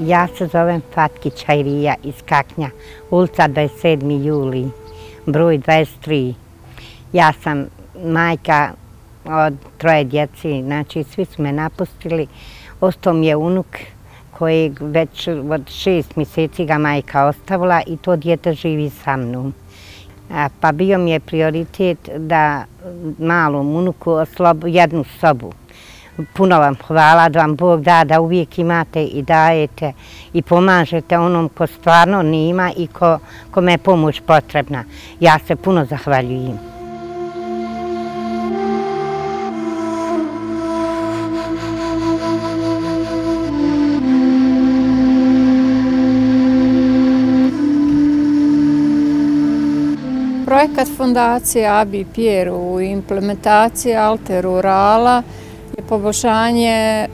Ja se zovem Fatkić Hajrija iz Kaknja, ulica 27. juli, broj 23. Ja sam majka od 3 djeci, znači svi su me napustili. Ostao mi je unuk koji već od 6 mjeseci ga majka ostavila i to dijete živi sa mnom. Pa bio mi je prioritet da malom unuku jednu sobu. Puno vam hvala da vam Bog da, da uvijek imate i dajete i pomažete onom ko stvarno nima i kome je pomoć potrebna. Ja se puno zahvaljujem. Projekat Fondacije Abi Pjer u implementaciji Alterurala je poboljšanje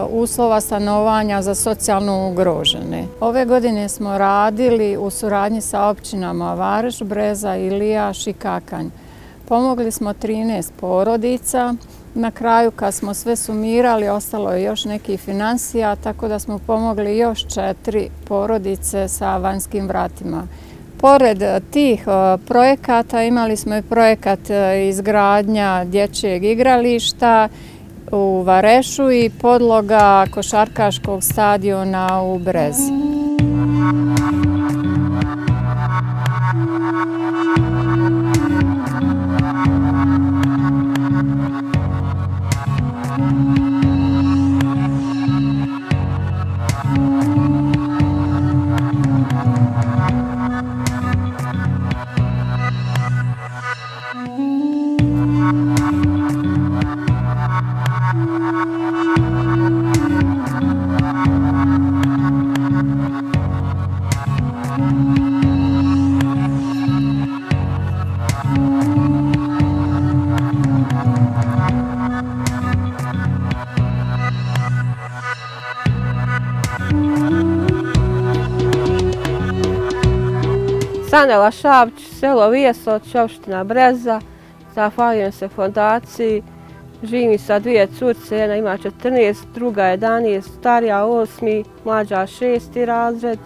uslova stanovanja za socijalno ugrožene. Ove godine smo radili u suradnji sa općinama Vareš, Breza, Ilijaš i Kakanj. Pomogli smo 13 porodica. Na kraju kad smo sve sumirali ostalo je još nekih financija, tako da smo pomogli još 4 porodice sa vanjskim vratima. Pored tih projekata imali smo i projekat izgradnja dječjeg igrališta u Varešu i podloga košarkaškog stadiona u Brezi. Sanela Šabić, selo Vijesoć, opština Breza. Zahvaljujem se fondaciji. Živim sa 2 curce, jedna ima 14, druga 11, starija 8, mlađa 6. razred.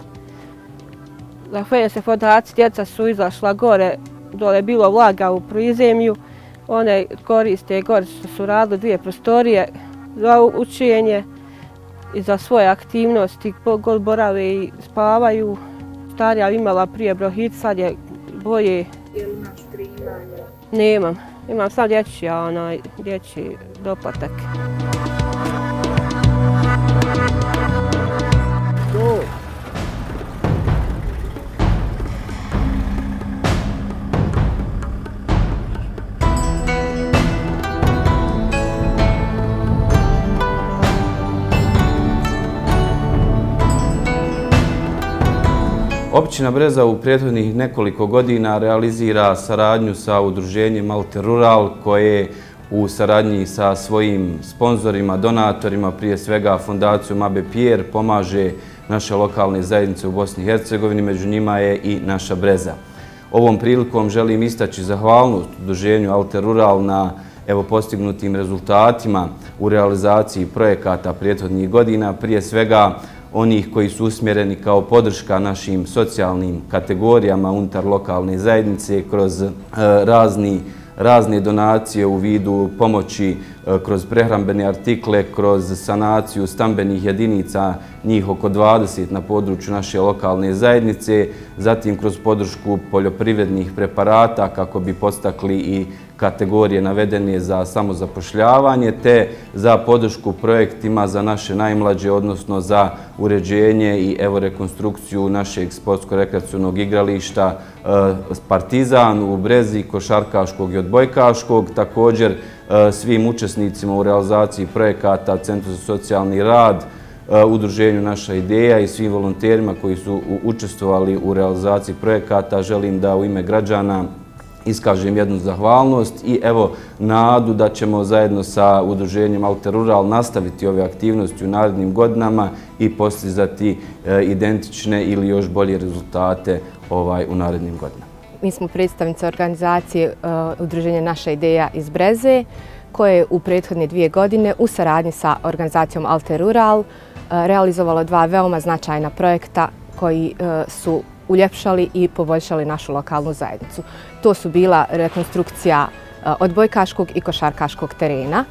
Zahvaljujem se fondaciji, djeca su izašla gore, dole je bilo vlaga u prizemlju. One koriste gore što su radili 2 prostorije za učenje i za svoje aktivnosti, god borave i spavaju. Starija imala prije bronhit, sad je bolje. Jel imaš primanja? Nemam. Imam samo dječji doplatak. Općina Breza u prethodnih nekoliko godina realizira saradnju sa udruženjem Alterural koje u saradnji sa svojim sponzorima, donatorima, prije svega Fondacijom Abi Pjer, pomaže naše lokalne zajednice u Bosni i Hercegovini, među njima je i naša Breza. Ovom prilikom želim istaći zahvalnost udruženju Alterural na postignutim rezultatima u realizaciji projekata prethodnih godina, prije svega onih koji su usmjereni kao podrška našim socijalnim kategorijama unutar lokalne zajednice kroz razne donacije u vidu pomoći kroz prehrambene artikle, kroz sanaciju stambenih jedinica, njih oko 20 na području naše lokalne zajednice, zatim kroz podršku poljoprivrednih preparata kako bi podstakli i kategorije navedene za samozapošljavanje, te za podršku projektima za naše najmlađe, odnosno za uređenje i rekonstrukciju našeg sportsko-rekreacionog igrališta Partizan u Brezi, košarkaškog i odbojkaškog. Također svim učesnicima u realizaciji projekata, Centru za socijalni rad, udruženju Naša ideja i svim volonterima koji su učestvovali u realizaciji projekata želim da u ime građana iskažem jednu zahvalnost i nadu da ćemo zajedno sa udruženjem Alterural nastaviti ove aktivnosti u narednim godinama i postizati identične ili još bolje rezultate u narednim godinama. Mi smo predstavnice organizacije udruženja Naša ideja iz Breze koje u prethodne 2 godine u saradnji sa organizacijom Alterural realizovalo 2 veoma značajna projekta koji su uljepšali i poboljšali našu lokalnu zajednicu. To su bila rekonstrukcija odbojkaškog i košarkaškog terena.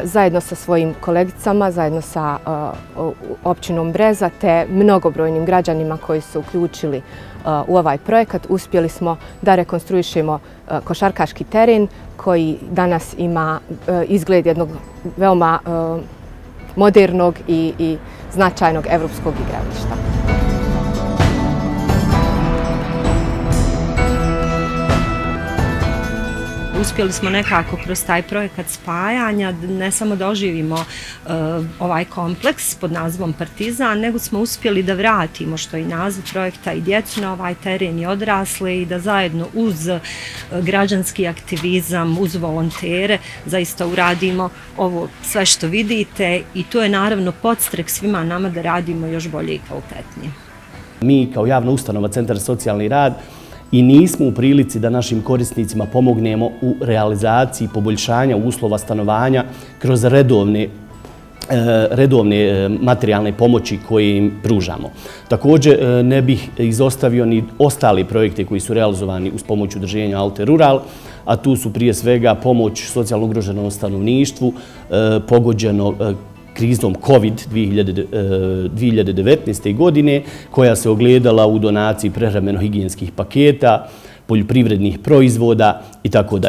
Zajedno sa svojim kolegicama, zajedno sa općinom Breza te mnogobrojnim građanima koji su uključili u ovaj projekat, uspjeli smo da rekonstruišemo košarkaški teren koji danas ima izgled jednog veoma modernog i značajnog evropskog igrališta. Uspjeli smo nekako kroz taj projekat spajanja ne samo da oživimo ovaj kompleks pod nazivom Partizan, nego smo uspjeli da vratimo, što je i naziv projekta, i djecu na ovaj teren i odrasle i da zajedno uz građanski aktivizam, uz volontere zaista uradimo ovo sve što vidite i to je naravno podstrek svima nama da radimo još bolje i kvalitetnije. Mi kao javna ustanova Centar za socijalni rad i nismo u prilici da našim korisnicima pomognemo u realizaciji poboljšanja uslova stanovanja kroz redovne materijalne pomoći koje im pružamo. Također ne bih izostavio ni ostali projekte koji su realizovani uz pomoć udruženja Alter Rural, a tu su prije svega pomoć socijalno ugroženom stanovništvu pogođeno krizom COVID 2019. godine, koja se ogledala u donaciji prehrambeno-higijenskih paketa, poljoprivrednih proizvoda itd.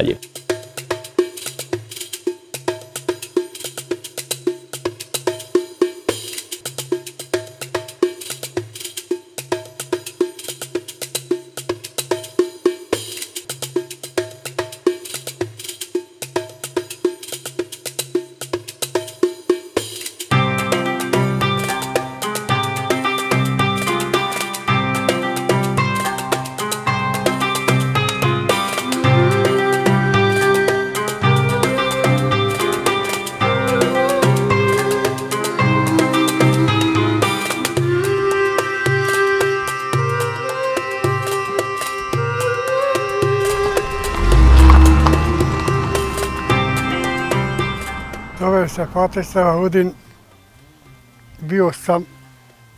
Zovem se Fatih Salahudin. Bio sam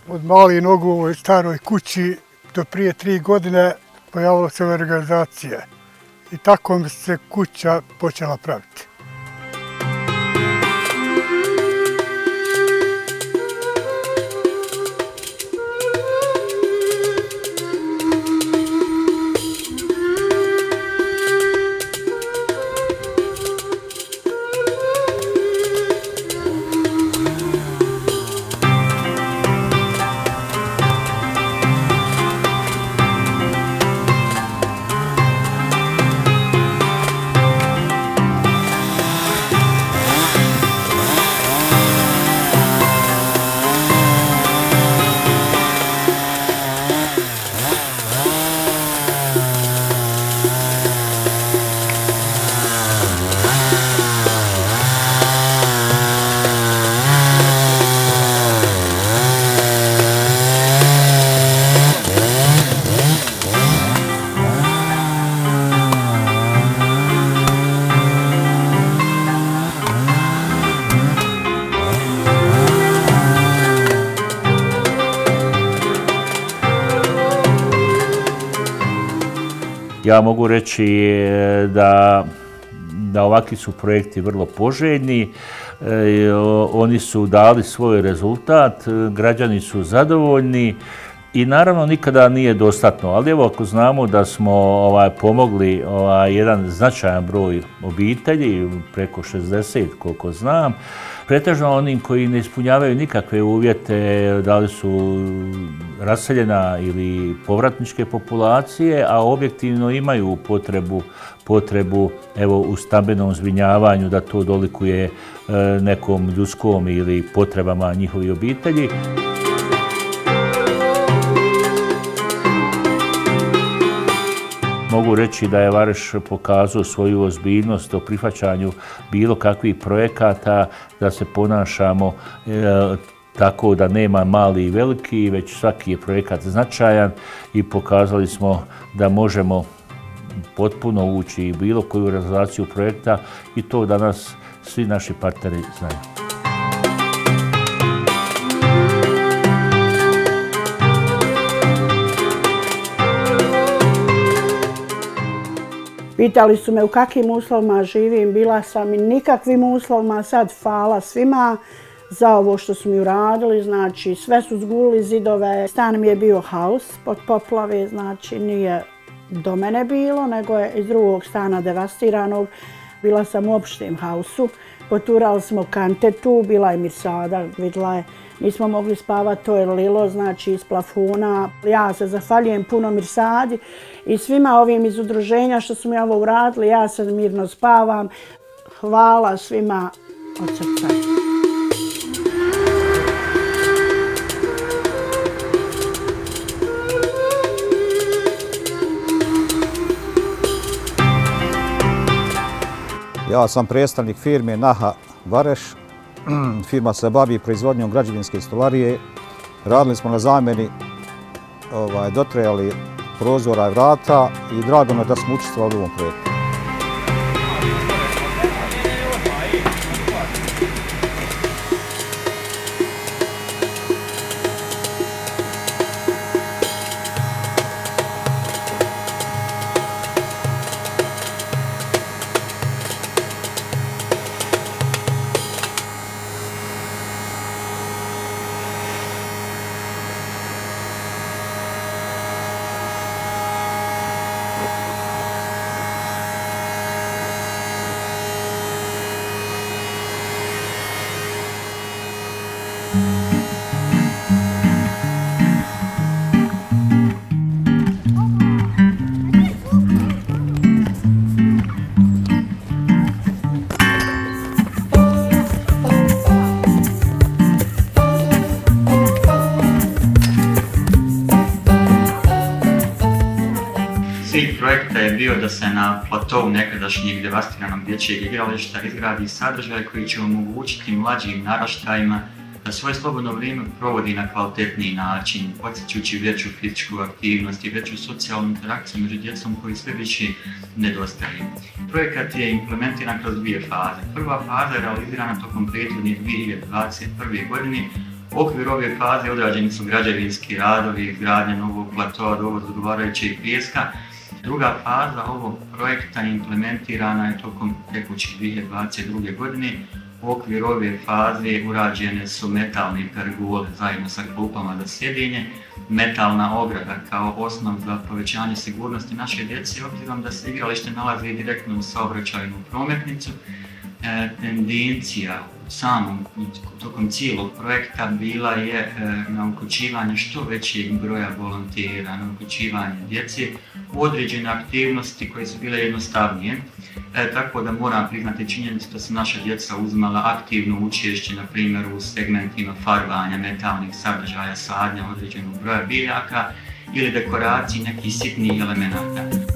od malih nogu u ovoj staroj kući do prije 3 godine pojavila se ove organizacije. I tako mi se kuća počela praviti. Ja mogu reći da ovakvi su projekti vrlo poželjni, oni su dali svoj rezultat, građani su zadovoljni i naravno nikada nije dostatno, ali evo ako znamo da smo pomogli jedan značajan broj obitelji, preko 60 koliko znam, pretežno onim koji ne ispunjavaju nikakve uvjete, da li su raseljena ili povratničke populacije, a objektivno imaju potrebu evo, u stambenom zbrinjavanju da to dolikuje nekom ljudskom ili potrebama njihovih obitelji. Mogu reći da je Vareš pokazao svoju ozbiljnost o prihvaćanju bilo kakvih projekata, da se ponašamo tako da nema mali i veliki, već svaki je projekat značajan i pokazali smo da možemo potpuno ući u bilo koju realizaciju projekta i to danas svi naši partneri znaju. Pitali su me u kakvim uslovima živim, bila sam i nikakvim uslovima, sad hvala svima za ovo što su mi uradili, znači sve su zgulili zidove. Stan mi je bio haus pod poplave, znači nije do mene bilo, nego je iz drugog stana devastiranog. Bila sam u opštem hausu, poturali smo kante tu, bila je mirsada, vidjela je. Nismo mogli spavati, to je lilo, znači iz plafona. Ja se zahvaljujem puno mirsadi i svima ovim iz udruženja što su mi ovo uradili, ja sad mirno spavam. Hvala svima od srca. Ja sam predstavnik firme Naha Vareš. Firma se bavi proizvodnjom građevinske stolarije. Radili smo na zamjeni dotrajali prozora i vrata i drago mi je da smo učestvovali u ovom projektu. Cilj projekta je bio da se na platovu nekadašnjeg devastiranog dječjeg igrališta izgradi sadržaj koji će omogućiti mlađim naraštajima da svoje slobodno vrijeme provodi na kvalitetniji način, podsjećajući veću fizičku aktivnost i veću socijalnu interakciju među djecom koji sve više nedostaju. Projekat je implementiran kroz dvije faze. Prva faza je realizirana tokom prethodne 2021. godine. U okviru ove faze odrađeni su građevinski radovi, izgradnja novog platoa, dovoz odgovarajućeg pijeska. Druga faza ovog projekta implementirana je tokom tekuće 2022. godine. U okviru ove faze urađene su metalne pergole zajedno sa klupama za sjedinje, metalna ograda kao osnov za povećanje sigurnosti naše djece, obzirom da se igralište nalazi direktno u saobraćajnu prometnicu. Tendencija tokom cijelog projekta bila je na uključivanje što većeg broja volontera, na uključivanje djece u određene aktivnosti koje su bile jednostavnije. Tako da moram priznati činjenicu da su naša djeca uzimala aktivno učešće, na primjer u segmentima farbanja metalnih sadržaja, sadnja određenog broja biljaka ili dekoraciji nekih sitnijih elemenata.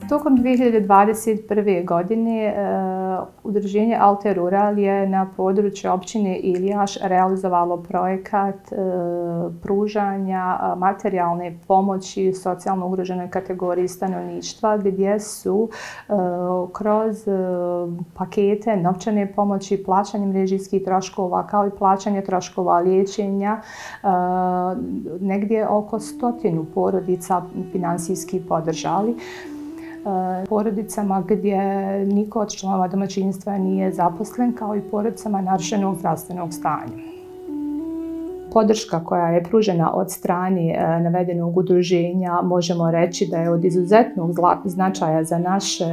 Tokom 2021. godine udruženje Alter Rural je na području općine Iljaš realizovalo projekat pružanja materijalne pomoći socijalno ugroženoj kategoriji stanovništva gdje su kroz pakete novčane pomoći, plaćanjem režijskih troškova kao i plaćanje troškova liječenja negdje oko 100 porodica finansijski podržali. Porodicama gdje niko od članova domaćinstva nije zaposlen, kao i porodicama narušenog zdravstvenog stanja. Podrška koja je pružena od strane navedenog udruženja možemo reći da je od izuzetnog značaja za naše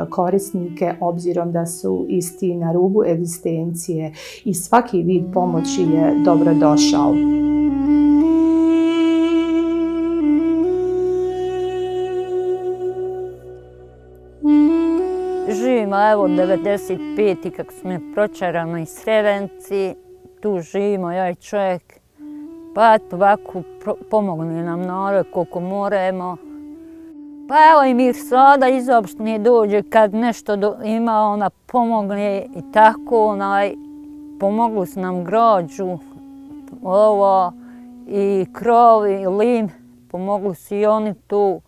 korisnike, obzirom da su isti na rubu egzistencije i svaki vid pomoći je dobrodošao. Živimo, evo, 95. kako smo pročarani iz Srevenci, tu živimo, ja i čovjek. Pa eto, ovako pomogne nam narod koliko moramo. Pa evo i mi sada iz opštine dođe kad nešto ima, ona pomogne i tako, pomogli su nam građu, ovo, i krov, i lim, pomogli su i oni tu.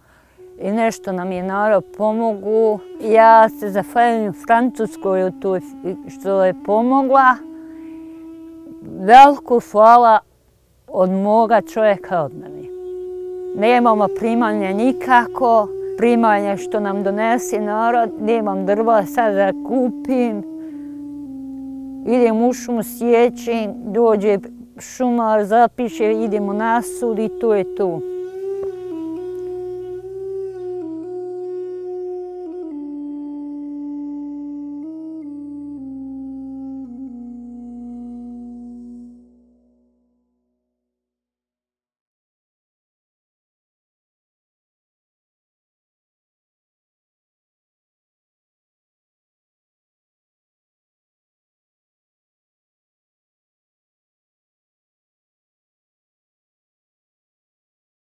I nešto nam je narod pomogu. Ja se zahvaljujem Francuskoj što je pomogla. Veliko hvala od moga čovjeka od mene. Nemamo primanja nikako, primanja što nam donese narod, nemam drva sad da kupim. Idem u šumu sjećem, dođe šumar, zapiše, idemo na sud i to je to.